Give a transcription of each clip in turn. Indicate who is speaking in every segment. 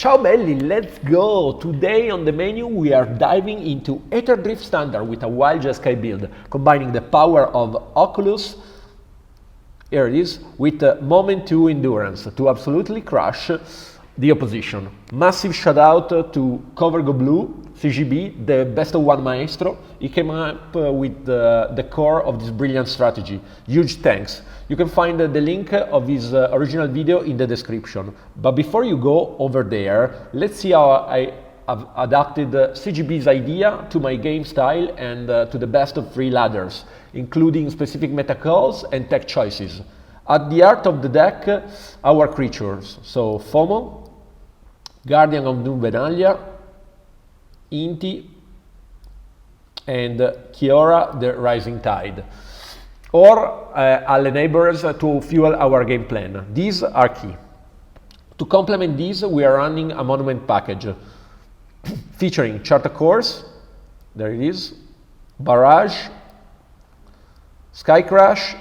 Speaker 1: Ciao belli, let's go! Today on the menu we are diving into Aetherdrift Standard with a wild Jeskai build, combining the power of Oculus, here it is, with Moment 2 endurance to absolutely crush the opposition. Massive shout out to Cover Go Blue, CGB, the best of one maestro. He came up with the core of this brilliant strategy. Huge thanks. You can find the link of his original video in the description. But before you go over there, let's see how I have adapted CGB's idea to my game style and to the best of three ladders, including specific meta calls and tech choices. At the heart of the deck, our creatures. So FOMO, Guardian of Nubenalia, Inti, and Kiora, the Rising Tide. Or all enablers to fuel our game plan. These are key. To complement these, we are running a monument package featuring Charter Course, there it is, Barrage, Sky Crash,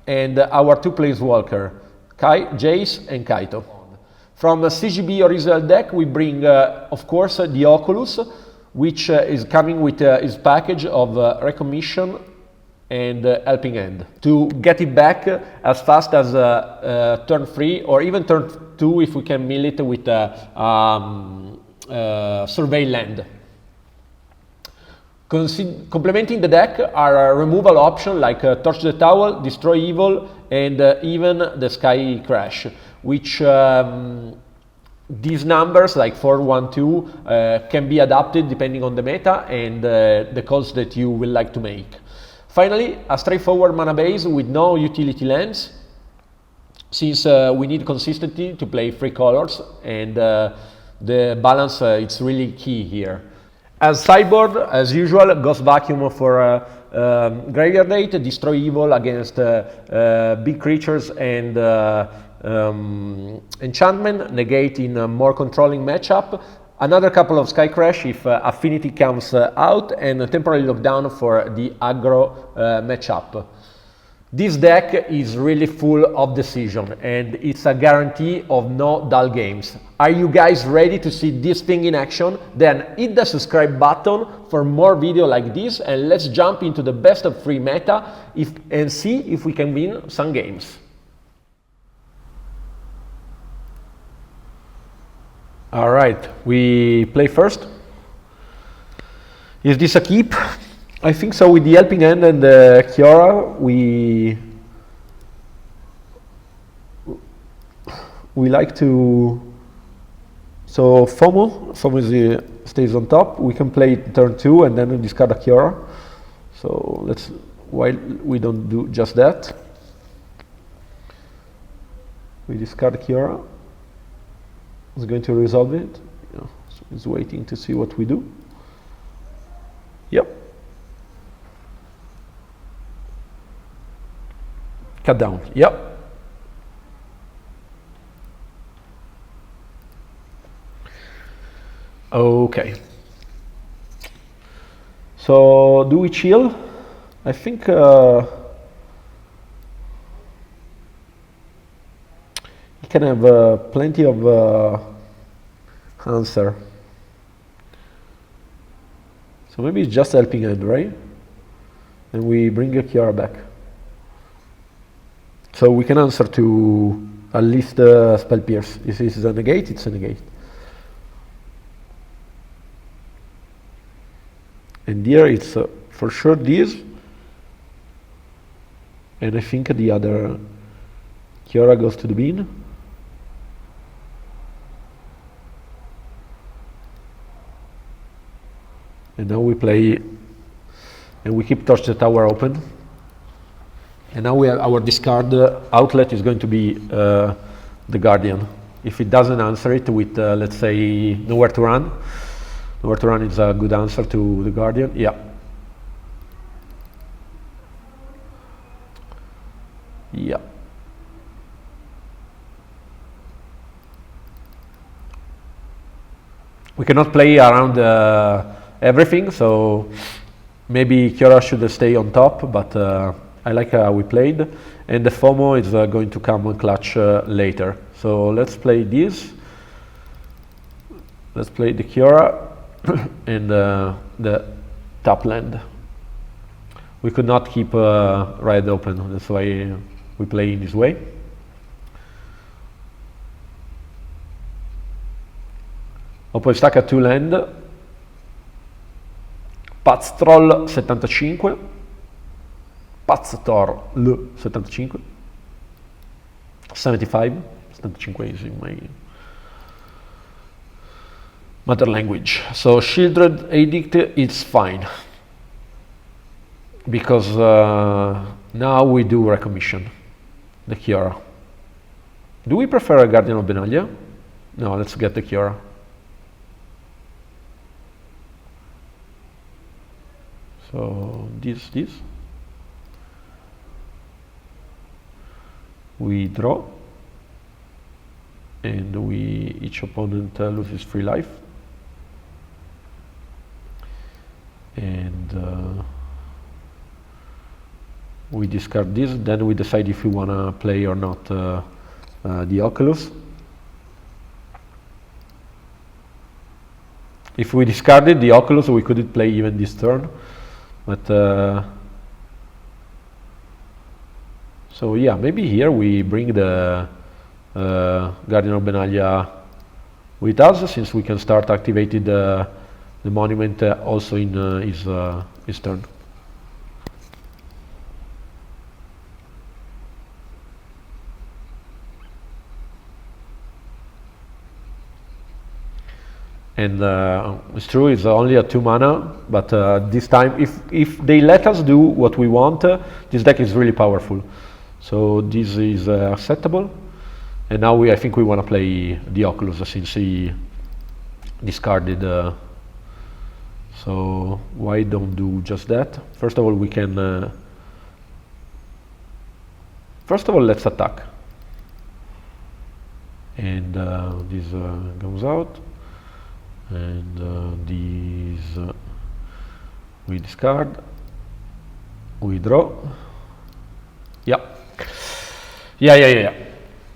Speaker 1: and our two Planeswalker, Jace and Kaito. From CGB original deck, we bring, of course, the Oculus, which is coming with his package of Recommission and Helping Hand, to get it back as fast as turn 3 or even turn 2 if we can mill it with Survey Land. Complementing the deck are removal options like Torch the Tower, Destroy Evil, and even the Sky Crash, which these numbers like 4, 1, 2 can be adapted depending on the meta and the calls that you will like to make. Finally, a straightforward mana base with no utility lands, since we need consistency to play 3 colors, and the balance it's really key here. As sideboard, as usual, Ghost Vacuum for Graveyard Date, Destroy Evil against big creatures and enchantment, negate in a more controlling matchup. Another couple of Sky Crash if Affinity comes out, and a temporary lockdown for the aggro matchup. This deck is really full of decision, and it's a guarantee of no dull games. Are you guys ready to see this thing in action? Then hit the subscribe button for more videos like this, and let's jump into the best of 3 meta and see if we can win some games. All right, we play first. Is this a keep? I think so. With the Helping Hand and the Kiora, we like to. So FOMO stays on top. We can play turn 2 and then discard a Kiora. So let's. While we don't do just that, we discard Kiora. It's going to resolve it. So it's waiting to see what we do. Yep. Cut down. Yep. Okay. So do we chill? I think you can have plenty of answer. So maybe it's just Helping Hand, right? And we bring a Kiora back. So we can answer to at least Spell Pierce. If this is a negate, it's a negate. And here it's for sure this. And I think the other Kiora goes to the bin. And now we play, and we keep Torch the Tower open. And now we have our discard outlet is going to be the Guardian. If it doesn't answer it with, let's say, Nowhere to Run. Nowhere to Run is a good answer to the Guardian. Yeah. Yeah. We cannot play around everything, so maybe Kiora should stay on top, but I like how we played, and the FOMO is going to come on clutch later. So let's play this. Let's play the Kiora and the top land. We could not keep red open, that's why we play in this way. Oppo stacca 2 land. Pazztroll 75. Pazztorl 75. 75 is in my mother language. So Shieldred Edict is fine because now we do recommission the Kiora. Do we prefer a Guardian of Benalia? No, let's get the Kiora. So this. We draw, and each opponent loses 3 life, and we discard this. Then we decide if we want to play or not the Oculus. If we discarded the Oculus, we couldn't play even this turn, but so yeah, maybe here we bring the Guardian of Benalia with us, since we can start activating the monument also in his turn. And it's true, it's only a 2 mana, but this time, if they let us do what we want, this deck is really powerful. So this is acceptable, and now I think we want to play the Oculus since he discarded. So why don't do just that? First of all, we can. First of all, let's attack, and this goes out, and these we discard, we draw. Yeah.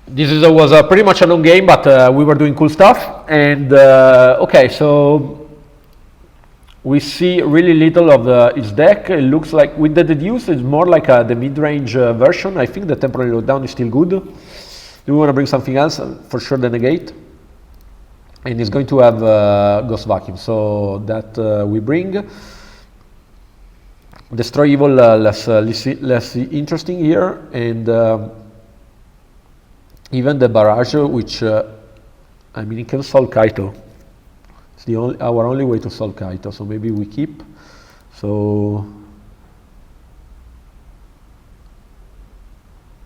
Speaker 1: This was pretty much a long game, but we were doing cool stuff. And okay, so we see really little of his deck. It looks like with the deduce, it's more like the mid-range version. I think the temporary lockdown is still good. Do we want to bring something else? For sure, the negate. And it's going to have Ghost Vacuum, so that we bring. Destroy Evil less interesting here, and even the Barrage, which I mean, it can solve Kaito. It's our only way to solve Kaito, so maybe we keep. So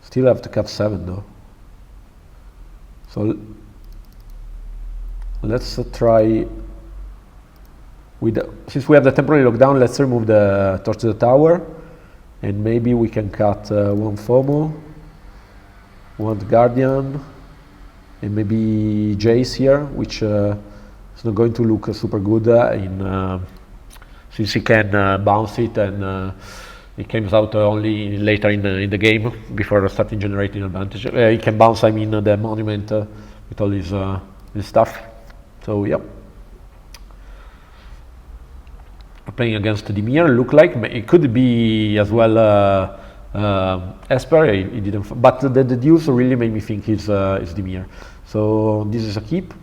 Speaker 1: still have to cut 7 though. So let's try. Since we have the temporary lockdown, let's remove the Torch to the Tower, and maybe we can cut 1 FOMO, 1 Guardian, and maybe Jace here, which is not going to look super good since he can bounce it, and it comes out only later in the game before starting generating advantage. He can bounce, I mean, the monument with all this stuff. So yeah. Playing against Dimir, look like it could be as well Esper. He didn't, but the deduce really made me think it's Dimir. So this is a keep.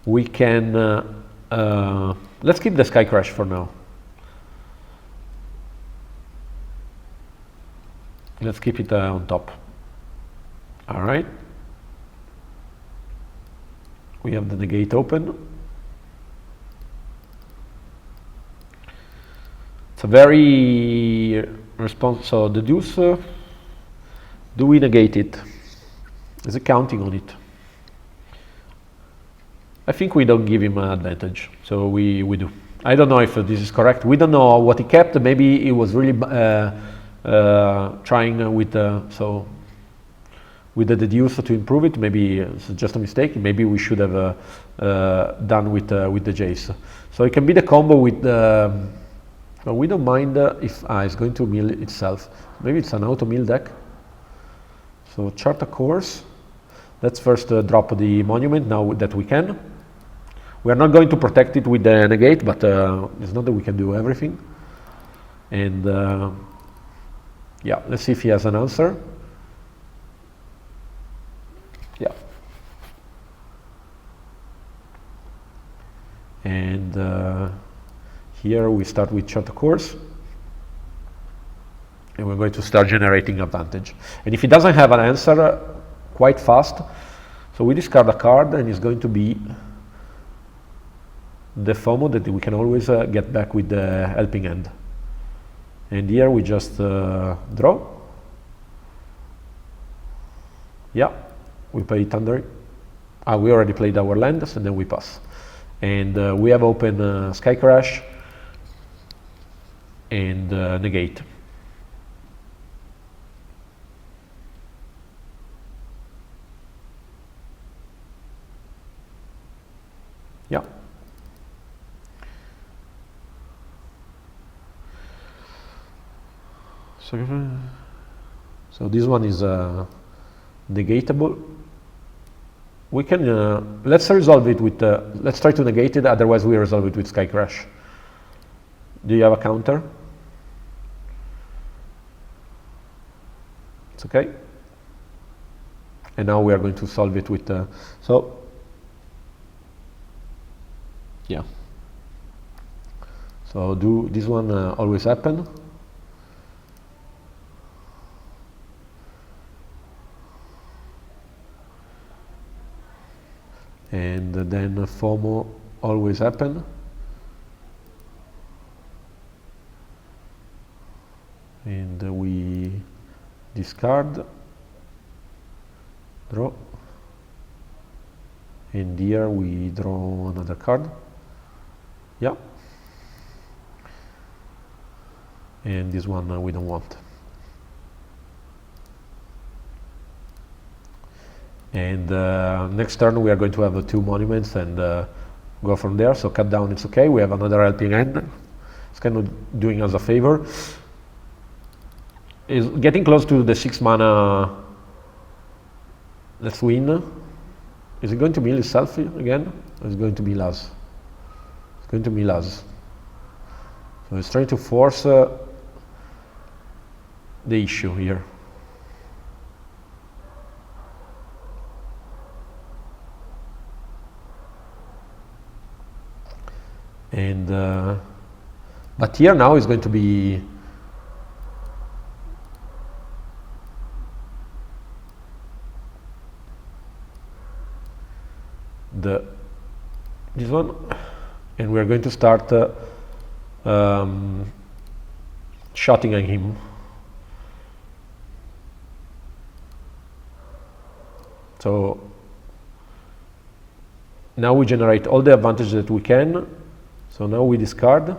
Speaker 1: We can let's keep the Sky Crash for now. Let's keep it on top. All right. We have the negate open. It's a very response. So the deuce, do we negate it? Is it counting on it? I think we don't give him an advantage, so we do. I don't know if this is correct. We don't know what he kept. Maybe he was really trying with with the deduce to improve it. Maybe it's just a mistake. Maybe we should have done with the Jace. So it can be the combo with the. But we don't mind if it's going to mill itself. Maybe it's an auto mill deck. So chart a course. Let's first drop the monument now that we can. We are not going to protect it with the negate, but it's not that we can do everything. And yeah, let's see if he has an answer. Yeah. And here we start with short course. And we're going to start generating advantage. And if he doesn't have an answer quite fast, so we discard a card, and it's going to be the FOMO that we can always get back with the helping hand. And here we just draw. Yeah, we play Thunder. We already played our lands, and then we pass. And we have open Sky Crash and negate. Yeah. So this one is negatable. We can let's resolve it with let's try to negate it. Otherwise, we resolve it with Sky Crash. Do you have a counter? It's okay. And now we are going to solve it with so. Yeah. So do this one always happen? And then FOMO always happen? And we discard, draw, and here we draw another card. Yeah. And this one we don't want. And next turn we are going to have 2 monuments and go from there. So cut down, it's okay. We have another helping hand. It's kind of doing us a favor. Is getting close to the 6 mana. Let's win. Is it going to mill itself again? Or is it going to be Laz? It's going to be Laz. So it's trying to force the issue here. And but here now is going to be this one, and we are going to start shooting at him. So now we generate all the advantage that we can. So now we discard.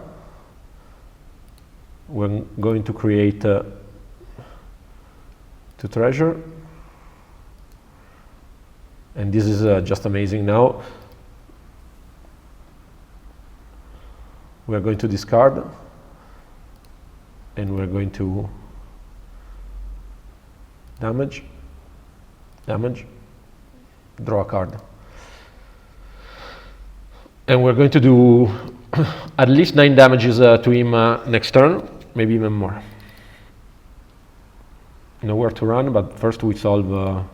Speaker 1: We're going to create 2 treasure. And this is just amazing. Now we're going to discard, and we're going to damage, draw a card. And we're going to do at least 9 damages to him next turn, maybe even more. Nowhere to run, but first we solve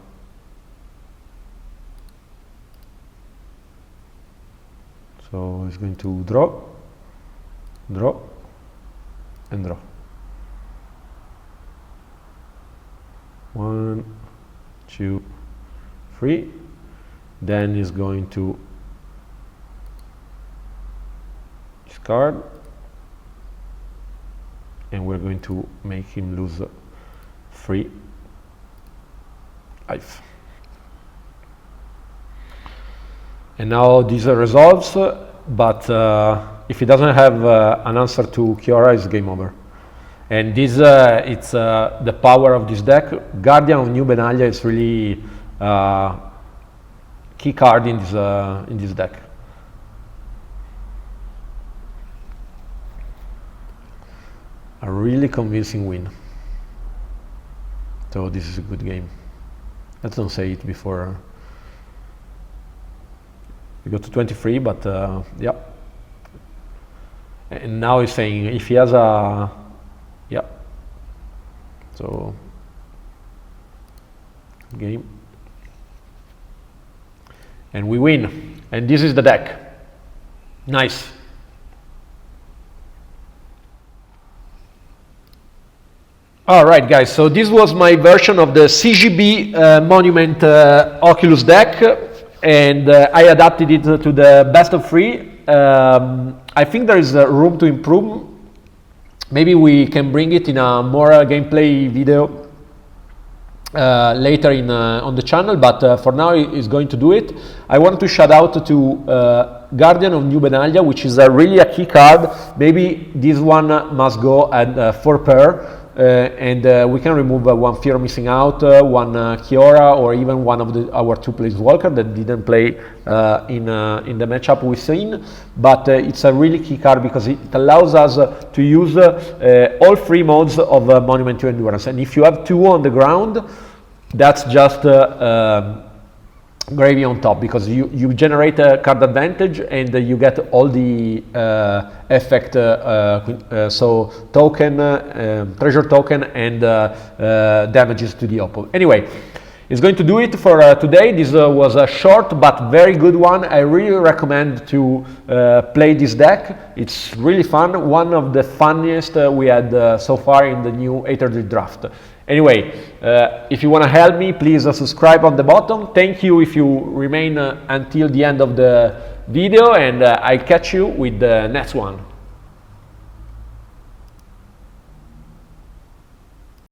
Speaker 1: so he's going to draw, and draw. 1, 2, 3. Then he's going to discard, and we're going to make him lose 3 life. And now these are resolves, but if he doesn't have an answer to Kiora, it's game over. And this, it's the power of this deck. Guardian of New Benalia is really key card in this deck. A really convincing win. So this is a good game. Let's not say it before We go to 23, but yeah. And now he's saying if he has a, yeah. So game, and we win. And this is the deck. Nice. All right, guys. So this was my version of the CGB Monument Oculus deck, and I adapted it to the best of 3. I think there is room to improve. Maybe we can bring it in a more gameplay video later on the channel, but for now it's going to do it. I want to shout out to Guardian of New Benaglia, which is really a key card. Maybe this one must go at 4 pair. And we can remove one Fear Missing Out, one Kiora, or even one of our 2 Planeswalker that didn't play in the matchup we've seen. But it's a really key card because it allows us to use all 3 modes of Monument to Endurance. And if you have 2 on the ground, that's just gravy on top, because you generate a card advantage and you get all the effect, so token, treasure token, and damages to the opponent. Anyway, it's going to do it for today. This was a short but very good one. I really recommend to play this deck. It's really fun, one of the funniest we had so far in the new Aetherdrift draft. Anyway, if you want to help me, please subscribe on the bottom. Thank you if you remain until the end of the video, and I'll catch you with the next one.